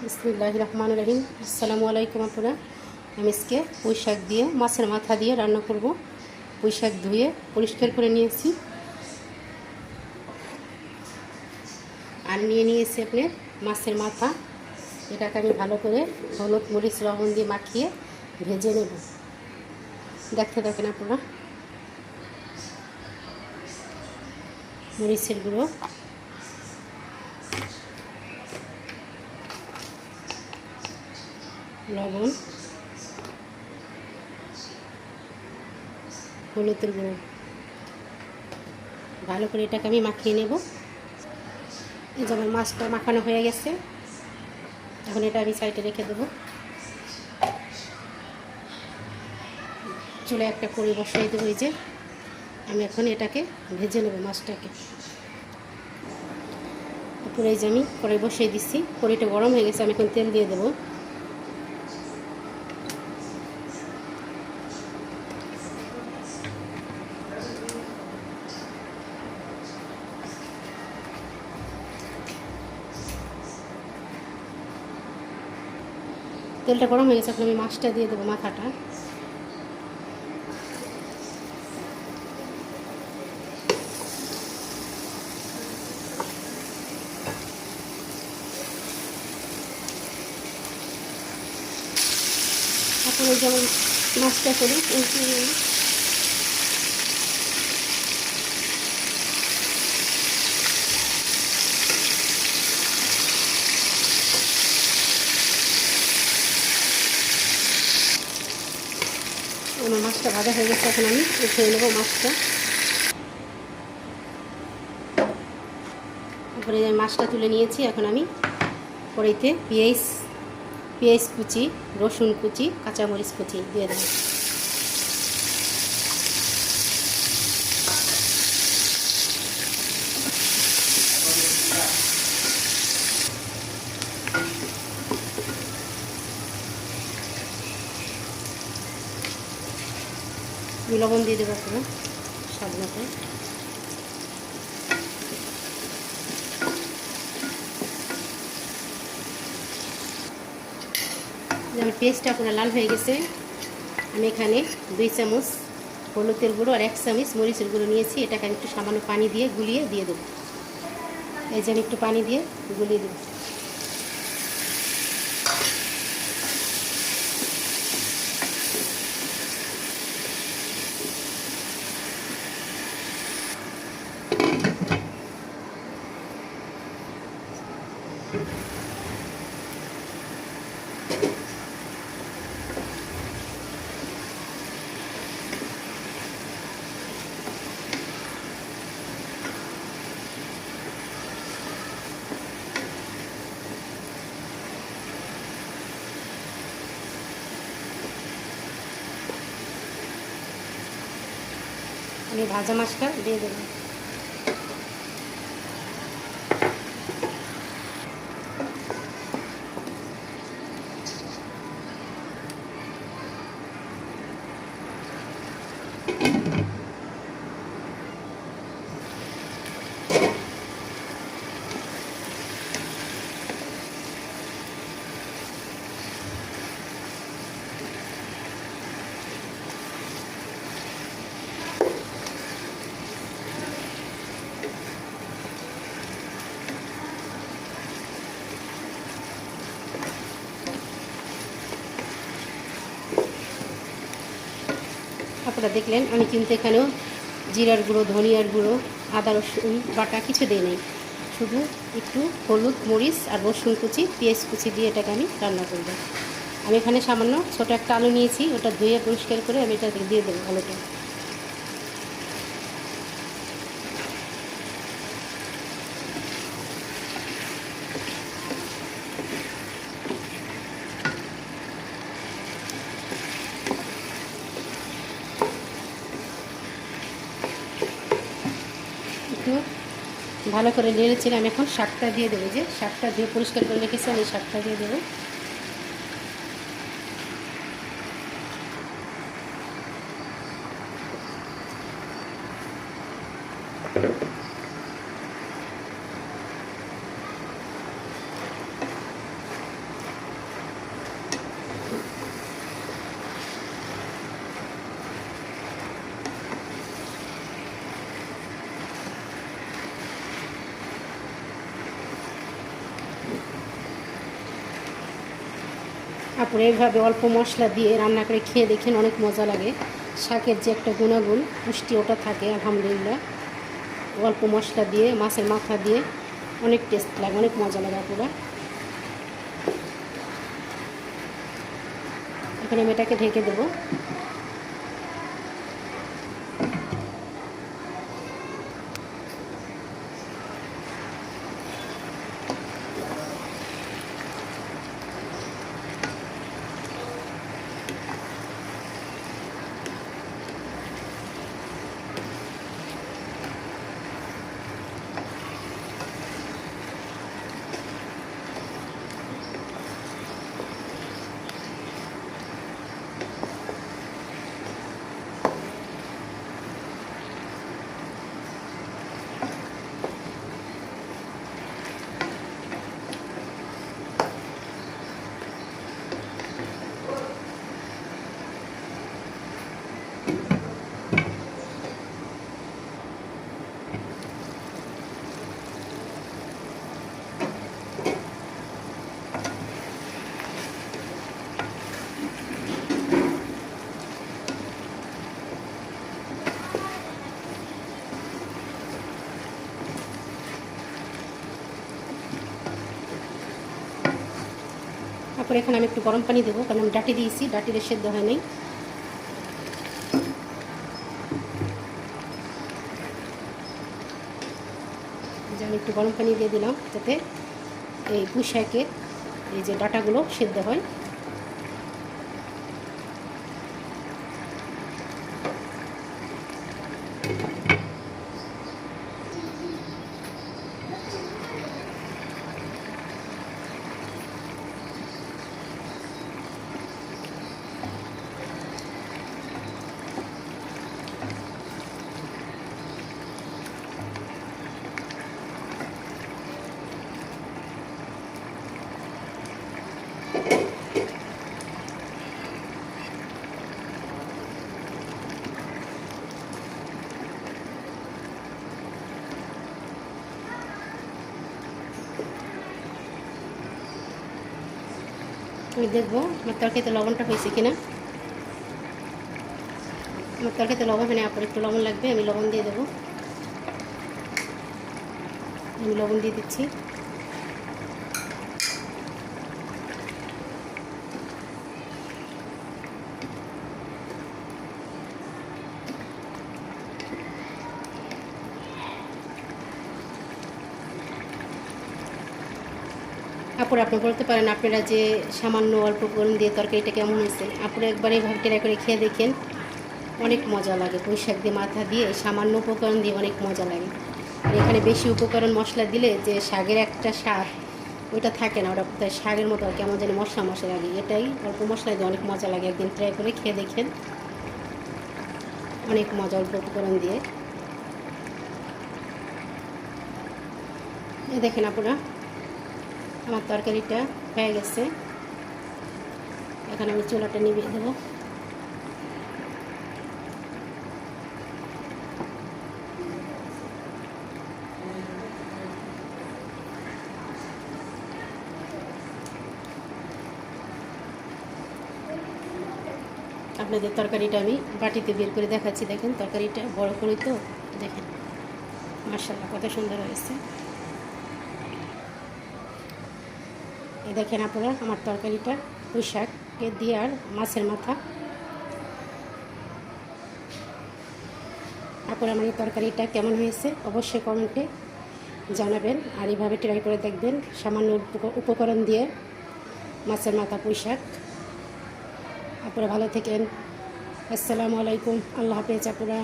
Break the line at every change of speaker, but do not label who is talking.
বিসমিল্লাহির রহমানির রহিম। আসসালামু আলাইকুম আপুরা। আমি আজকে পুঁই শাক দিয়ে মাছের মাথা দিয়ে রান্না করব। পুঁই শাক ধুয়ে পরিষ্কার করে নিয়েছি আর নিয়েছি আপনার মাছের মাথা। এটাকে আমি ভালো করে হলুদ মরিচ লবণ দিয়ে মাখিয়ে ভেজে নেব। দেখতে থাকেন আপনারা। মরিচের গুঁড়ো, লবণ, হলুদের গুঁড়ো, ভালো করে এটাকে আমি মাখিয়ে নেব। এই যেমন মাছটা মাখানো হয়ে গেছে, এখন এটা আমি সাইডে রেখে দেবো। চুলে একটা কড়ি বসাই দেবো। এই যে আমি এখন এটাকে ভেজে নেব মাছটাকে। তারপরে এই যে আমি কড়াই বসিয়ে দিচ্ছি, কড়াইটা গরম হয়ে গেছে, আমি এখন তেল দিয়ে দেবো। তেলটা গরম হয়ে গেছে, এখন আমি মাছটা দিয়ে দেবো, মাথাটা। এখন এই যেমন মাছটা করি আমার মাছটা ভাজা হয়ে গেছে, এখন আমি উঠিয়ে নেবো মাছটা। তারপরে আমি মাছটা তুলে নিয়েছি, এখন আমি কড়াইতে পেঁয়াজ কুচি, রসুন কুচি, কাঁচামরিচ কুচি দিয়ে দেবো। লবণ দিয়ে দেবো পুরো স্বাদ মতো। আমার পেস্টটা পুরো লাল হয়ে গেছে। আমি এখানে 2 চামচ হলুদের গুঁড়ো আর 1 চামচ মরিচের গুঁড়ো নিয়েছি। এটাকে আমি একটু সামান্য পানি দিয়ে গুলিয়ে দিয়ে দেবো। এই যে আমি একটু পানি দিয়ে গুলিয়ে দেবো। আমি ভাজা মাছটা দিয়ে দেবো। আপনারা দেখলেন আমি কিন্তু এখানেও জিরার গুঁড়ো, ধনিয়ার গুঁড়ো, আদা রসুন বাটা কিছু দিই নাই, শুধু একটু হলুদ মরিচ আর রসুন কুচি, পেঁয়াজ কুচি দিয়ে এটাকে আমি রান্না করব। আমি এখানে সামান্য ছোটো একটা আলু নিয়েছি, ওটা ধুয়ে পরিষ্কার করে আমি এটা দিয়ে দেবো আলুটা। একটু ভালো করে নেড়েছিলাম, এখন শাকটা দিয়ে দেবো। যে শাকটা ধুয়ে পরিষ্কার করে রেখেছি, আমি শাকটা দিয়ে দেবো। আপনারা এইভাবে অল্প মশলা দিয়ে রান্না করে খেয়ে দেখেন, অনেক মজা লাগে। শাকের যে একটা গুণাগুণ পুষ্টি ওটা থাকে আলহামদুলিল্লাহ। অল্প মশলা দিয়ে মাছের মাথা দিয়ে অনেক টেস্ট লাগে, অনেক মজা লাগে আপুরা। এখন আমি এটাকে ঢেকে দেবো। তারপরে এখানে আমি একটু গরম পানি দেবো, কারণ আমি ডাটি দিয়েছি, ডাটিতে সেদ্ধ হয় নাই। আমি একটু গরম পানি দিয়ে দিলাম যাতে এই পুঁই শাকের এই যে ডাটাগুলো সেদ্ধ হয়। আমি দেখবো আমার তরকারিতে লবণটা হয়েছে কিনা। আমার তরকারিতে লবণ হয় না, আপনার একটু লবণ লাগবে, আমি লবণ দিয়ে দেবো। আমি লবণ দিয়ে দিচ্ছি। আপুরা আপনি বলতে পারেন আপনারা যে সামান্য অল্প উপকরণ দিয়ে তরকারিটা কেমন হয়েছে। আপনারা একবার এইভাবে ট্রাই করে খেয়ে দেখেন, অনেক মজা লাগে। পুঁই শাক দিয়ে মাথা দিয়ে সামান্য উপকরণ দিয়ে অনেক মজা লাগে। আর এখানে বেশি উপকরণ মশলা দিলে যে শাকের একটা স্বাদ ওইটা থাকে না, ওটা কোথায় শাকের মতো কেমন যেন মশলা মশলা লাগে। এটাই অল্প মশলা দিয়ে অনেক মজা লাগে, একদিন ট্রাই করে খেয়ে দেখেন, অনেক মজা অল্প উপকরণ দিয়ে। এই দেখেন আপনারা আমার তরকারিটা হয়ে গেছে। এখন আমি চুলাটা নিভিয়ে দেবো। আপনাদের তরকারিটা আমি বাটিতে বের করে দেখাচ্ছি। দেখেন তরকারিটা বড় করে, তো দেখেন মাশাআল্লাহ কত সুন্দর হয়েছে। এই দেখেন আপনারা আমার তরকারিটা পুঁই শাককে দিয়ে আর মাছের মাথা। আপনারা আমার এই তরকারিটা কেমন হয়েছে অবশ্যই কমেন্টে জানাবেন, আর এইভাবে ট্রাই করে দেখবেন সামান্য উপকরণ দিয়ে মাছের মাথা পুঁই শাক। আপনারা ভালো থাকেন। আসসালামু আলাইকুম, আল্লাহ হাফেজ আপুরা।